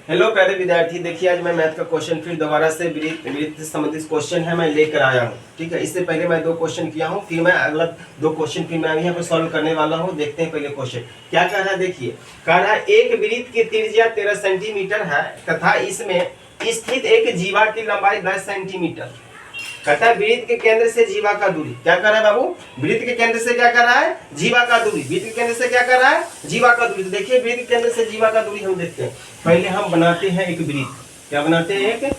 Hello प्यारे विद्यार्थी, देखिए आज मैं मैथ का क्वेश्चन फिर दोबारा से वृत्त से संबंधित क्वेश्चन है मैं लेकर आया हूँ। ठीक है, इससे पहले मैं 2 क्वेश्चन किया हूँ, फिर मैं अगला 2 क्वेश्चन फिर मैं यहाँ पर सॉल्व करने वाला हूँ। देखते हैं पहले क्वेश्चन क्या कह रहा है। देखिए कह रहा है एक वृत्त की त्रिज्या 13 सेंटीमीटर है तथा इसमें स्थित एक जीवा की लंबाई 10 सेंटीमीटर। कहता है वृत्त के केंद्र से जीवा का दूरी। क्या कर रहा है बाबू? वृत्त के केंद्र से क्या कर रहा है? जीवा का दूरी। वृत्त के केंद्र से क्या कर रहा है? जीवा का दूरी। तो देखिए वृत्त के केंद्र से जीवा का दूरी हम देखते हैं। पहले हम बनाते हैं एक वृत्त। क्या बनाते हैं? एक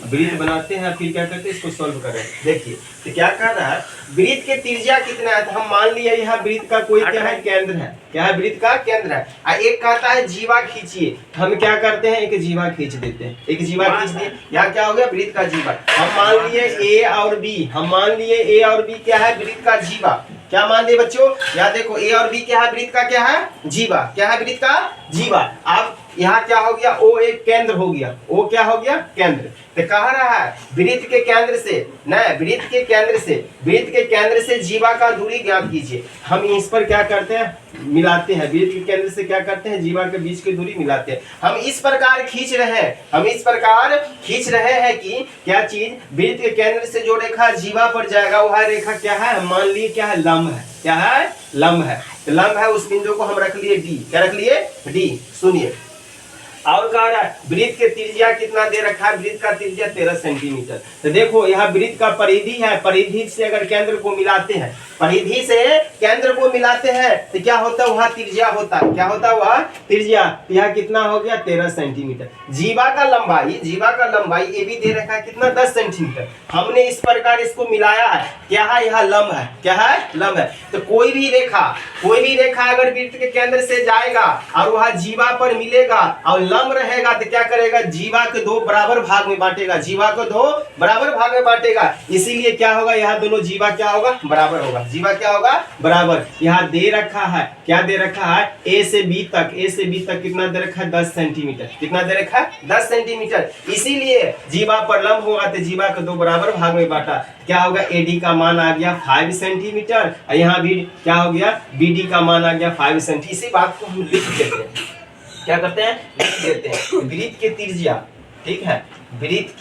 वृत्त बनाते हैं, फिर क्या करते हैं इसको सॉल्व करें। देखिए तो क्या कर रहा है, वृत्त के त्रिज्या कितना है, तो हम मान लिया यहाँ वृत्त का कोई क्या है? केंद्र है। क्या है? वृत्त का केंद्र है। एक कहता है जीवा खींचिए, हम क्या करते हैं? एक जीवा खींच देते हैं। एक जीवा खींच दिए, यहाँ क्या हो गया? वृत्त का जीवा। हम मान लिए ए और बी, हम मान लिए ए और बी क्या है? वृत्त का जीवा। क्या मान लिए बच्चों? यहाँ देखो ए और बी क्या है? वृत्त का क्या है? जीवा। क्या है? वृत्त का जीवा। अब यहाँ क्या हो गया? ओ एक केंद्र हो गया। ओ क्या हो गया? केंद्र। तो कह रहा है वृत्त के केंद्र से वृत्त के केंद्र से जीवा का दूरी ज्ञात कीजिए। हम इस पर क्या करते हैं? मिलाते हैं। वृत्त के केंद्र से क्या करते हैं? जीवा के बीच की दूरी मिलाते हैं। हम इस प्रकार खींच रहे हैं कि क्या चीज? वृत्त के केंद्र से जो रेखा जीवा पर जाएगा वह रेखा क्या है? हम मान लिए क्या है? लंब है। क्या है? लंब है। तो लंब है, उस बिंदु को हम रख लिए डी। क्या रख लिए? डी। सुनिए और कह रहा है वृत्त के त्रिज्या कितना दे रखा है? वृत्त का त्रिज्या 13 सेंटीमीटर। तो देखो यहाँ वृत्त का परिधि है, परिधि से अगर केंद्र को मिलाते हैं, परिधि से केंद्र को मिलाते हैं तो क्या होता है? वहाँ त्रिज्या होता है। क्या होता है? वहाँ त्रिज्या। यहाँ कितना हो गया? 13 सेंटीमीटर। जीवा का लंबाई ए भी दे रखा है कितना? 10 सेंटीमीटर। हमने इस प्रकार इसको मिलाया है। क्या है? यहाँ लंब है। क्या है? लंब है। तो कोई भी रेखा अगर वृत्त के केंद्र से जाएगा और वहाँ जीवा पर मिलेगा और लंब रहेगा तो क्या करेगा? जीवा के 2 बराबर भाग में बांटेगा। जीवा को 2 बराबर भाग में बांटेगा। इसीलिए क्या होगा? यहाँ दोनों जीवा क्या होगा? बराबर होगा। जीवा क्या होगा? बराबर। यहाँ दे रखा है, क्या दे रखा है? ए से बी तक कितना दे रखा है? 10 सेंटीमीटर। कितना दे रखा है? 10 सेंटीमीटर। इसीलिए जीवा पर लंब होगा तो जीवा को 2 बराबर भाग में बांटा। क्या होगा? एडी का मान आ गया 5 सेंटीमीटर और यहाँ भी क्या हो गया? बीडी का मान आ गया 5 सेंटीमीटर। इसी बात को हम लिख देते हैं। क्या करते हैं? लिख देते हैं। वृत्त की त्रिज्या, ठीक है, वृत्त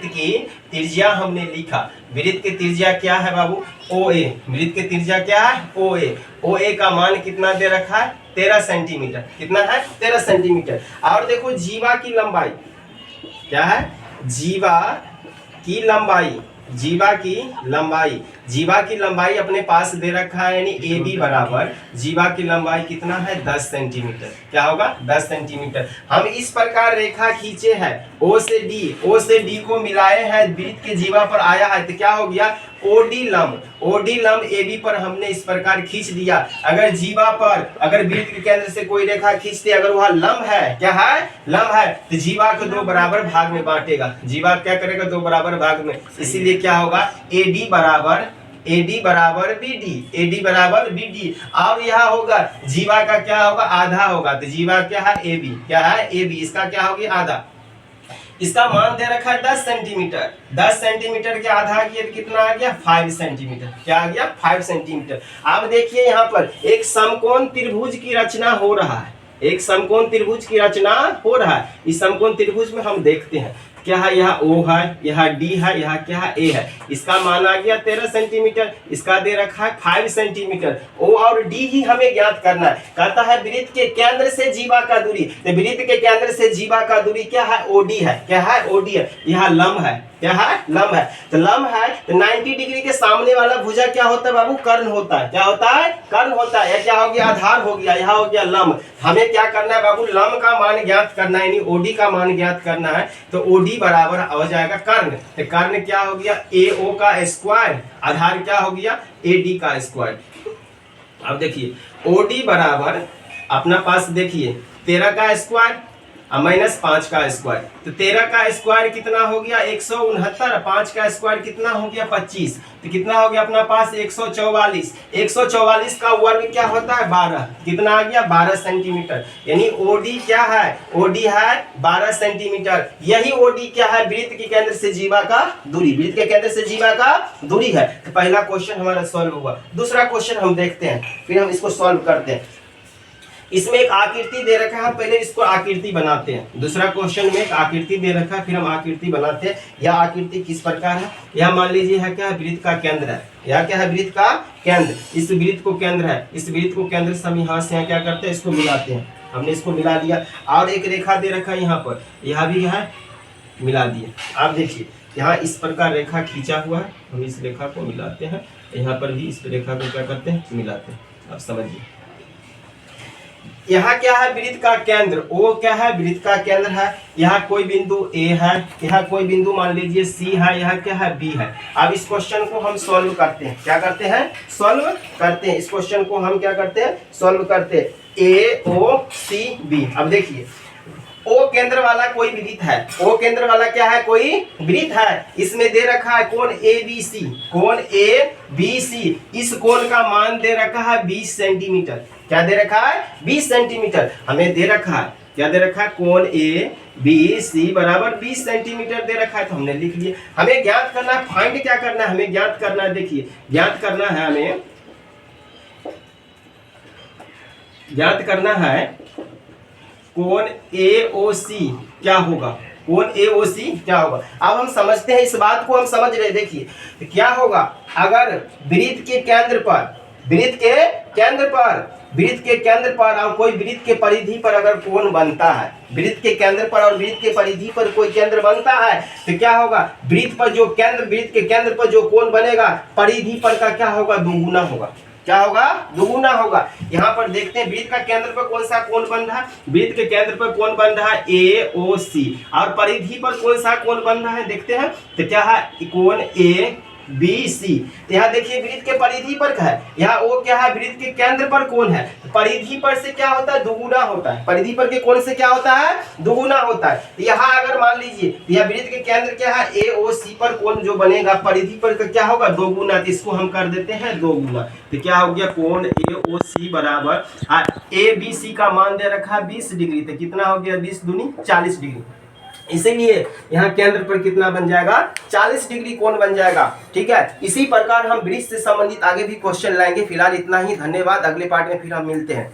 की त्रिज्या हमने लिखा। वृत्त की त्रिज्या क्या है बाबू? ओ ए। वृत्त की त्रिज्या क्या है? ओ ए। ओ ए का मान कितना दे रखा है? 13 सेंटीमीटर। कितना है? 13 सेंटीमीटर। और देखो जीवा की लंबाई क्या है? जीवा की लंबाई अपने पास दे रखा है, यानी ए बी बराबर जीवा की लंबाई कितना है? 10 सेंटीमीटर। क्या होगा? 10 सेंटीमीटर। हम इस प्रकार रेखा खींचे हैं ओ से डी को मिलाए हैं, वृत्त के जीवा पर आया है तो क्या हो गया? ओडी लंब ए बी पर हमने इस प्रकार खींच दिया। अगर जीवा पर वृत्त के केंद्र से कोई रेखा खींचते, अगर वह लंब है, क्या है? लंब है, तो जीवा को 2 बराबर भाग में बांटेगा। जीवा क्या करेगा? 2 बराबर भाग में। इसीलिए क्या होगा? एडी बराबर बीडी। और यहाँ होगा जीवा का क्या होगा? आधा होगा। तो जीवा क्या है? A B. क्या है? A B. इसका क्या होगी? आधा। इसका मान दे रखा है 10 सेंटीमीटर। 10 सेंटीमीटर के आधा किया तो कितना आ गया? 5 सेंटीमीटर। क्या आ गया? 5 सेंटीमीटर। अब देखिए यहाँ पर एक समकोण त्रिभुज की रचना हो रहा है। इस समकोण त्रिभुज में हम देखते हैं क्या है? यहाँ O है, यहाँ D है, यहाँ क्या है? A है। इसका मान आ गया 13 सेंटीमीटर। इसका दे रखा है 5 सेंटीमीटर। O और D ही हमें ज्ञात करना है। कहता है वृत्त के केंद्र से जीवा का दूरी। तो वृत्त के केंद्र से जीवा का दूरी क्या है? OD है। क्या है? OD है। यहाँ लंब है। क्या है? लंब है। तो लंब है तो 90 डिग्री के सामने वाला भुजा क्या होता है बाबू? कर्ण होता है। क्या होता है? कर्ण होता है। क्या हो गया? आधार हो गया। यहाँ हो गया लंब। हमें क्या करना है बाबू? लंब का मान ज्ञात करना है, यानी ओडी का मान ज्ञात करना है। तो ओडी बराबर हो जाएगा कर्ण। तो कर्ण क्या हो गया? AO का स्क्वायर। आधार क्या हो गया? AD का स्क्वायर। अब देखिए OD बराबर अपना पास देखिए 13 का स्क्वायर माइनस 5 का स्क्वायर। तो 13 का स्क्वायर कितना हो गया? 169। 5 का स्क्वायर कितना हो गया? 25। तो कितना हो गया अपना पास? 144। 144 का वर्ग क्या होता है? 12। कितना आ गया? 12 सेंटीमीटर। यानी ओडी क्या है? ओडी है 12 सेंटीमीटर। यही ओडी क्या है? वृत्त के केंद्र से जीवा का दूरी। वृत्त के केंद्र से जीवा का दूरी है। तो पहला क्वेश्चन हमारा सॉल्व हुआ। दूसरा क्वेश्चन हम देखते हैं, फिर हम इसको सॉल्व करते हैं। इसमें एक आकृति दे रखा है, हम पहले इसको आकृति बनाते हैं। दूसरा क्वेश्चन में एक आकृति दे रखा है, फिर हम आकृति बनाते हैं। यह आकृति किस प्रकार है, यह मान लीजिए है क्या है, वृत्त का केंद्र है। यह क्या है, वृत्त का केंद्र। इस वृत्त को केंद्र है, इस वृत्त को केंद्र से हम यहाँ से यहाँ क्या करते हैं, इसको मिलाते हैं। हमने इसको मिला लिया और एक रेखा दे रखा है यहाँ पर, यह भी है मिला दिए। आप देखिए यहाँ इस प्रकार रेखा खींचा हुआ है, हम इस रेखा को मिलाते हैं, यहाँ पर भी इस रेखा को क्या करते हैं, मिलाते हैं। आप समझिए यहाँ क्या है, वृत्त का केंद्र। ओ क्या है, वृत्त का केंद्र है। यहाँ कोई बिंदु ए है, यहाँ कोई बिंदु मान लीजिए सी है, यहाँ क्या है, बी है। अब इस क्वेश्चन को हम सॉल्व करते हैं। क्या करते हैं, सॉल्व करते हैं। इस क्वेश्चन को हम क्या करते हैं, सॉल्व करते हैं। ए ओ सी बी। अब देखिए ओ केंद्र वाला कोई वृत्त है, ओ केंद्र वाला क्या है, कोई वृत्त है। इसमें दे रखा है कोण ए बी सी, कोण ए बी सी। इस कोण का मान दे रखा है 20 सेंटीमीटर। क्या दे रखा है, 20 सेंटीमीटर हमें दे रखा है। क्या दे रखा है, कोण ए बी सी बराबर 20 सेंटीमीटर दे रखा है, तो हमने लिख लिया। हमें ज्ञात करना है, फाइंड क्या करना है, हमें ज्ञात करना है। देखिए ज्ञात करना है, हमें ज्ञात करना है कोण AOC क्या होगा, कोण AOC क्या होगा। अब हम समझते हैं, इस बात को हम समझ रहे। देखिए तो क्या होगा, अगर वृत्त के केंद्र पर, वृत्त के केंद्र पर, वृत्त के केंद्र पर और कोई वृत्त के परिधि पर अगर कोण बनता है, वृत्त के केंद्र पर और वृत्त के परिधि पर कोई केंद्र बनता है, तो क्या होगा, वृत्त पर जो केंद्र, वृत्त के केंद्र पर जो कोण बनेगा, परिधि पर का क्या होगा, दोगुना होगा। क्या होगा, दोगुना होगा। यहाँ पर देखते हैं वृत्त का केंद्र पर कौन सा कोण बन रहा है, वृत्त के केंद्र पर कोण बन रहा है AOC, और परिधि पर कौन सा कोण बन रहा है, देखते हैं तो क्या है, कोण ABC। यहाँ देखिए वृत्त के परिधि पर क्या है, यहाँ O क्या है, वृत्त के केंद्र पर कोण है, परिधि पर से क्या होता है, दोगुना होता है। परिधि पर के कोण से क्या होता है, दोगुना होता है। यहाँ अगर मान लीजिए यह वृत्त के केंद्र क्या है, AOC पर कोण जो बनेगा, परिधि पर का क्या होगा, दोगुना। तो इसको हम कर देते हैं दोगुना। तो क्या हो गया, कोण AOC बराबर ABC का मान दे रखा है 20 डिग्री। तो कितना हो गया, 20 दूनी 40 डिग्री। इसीलिए यहाँ केंद्र पर कितना बन जाएगा, 40 डिग्री कोण बन जाएगा। ठीक है, इसी प्रकार हम वृत्त से संबंधित आगे भी क्वेश्चन लाएंगे। फिलहाल इतना ही, धन्यवाद। अगले पार्ट में फिर हम मिलते हैं।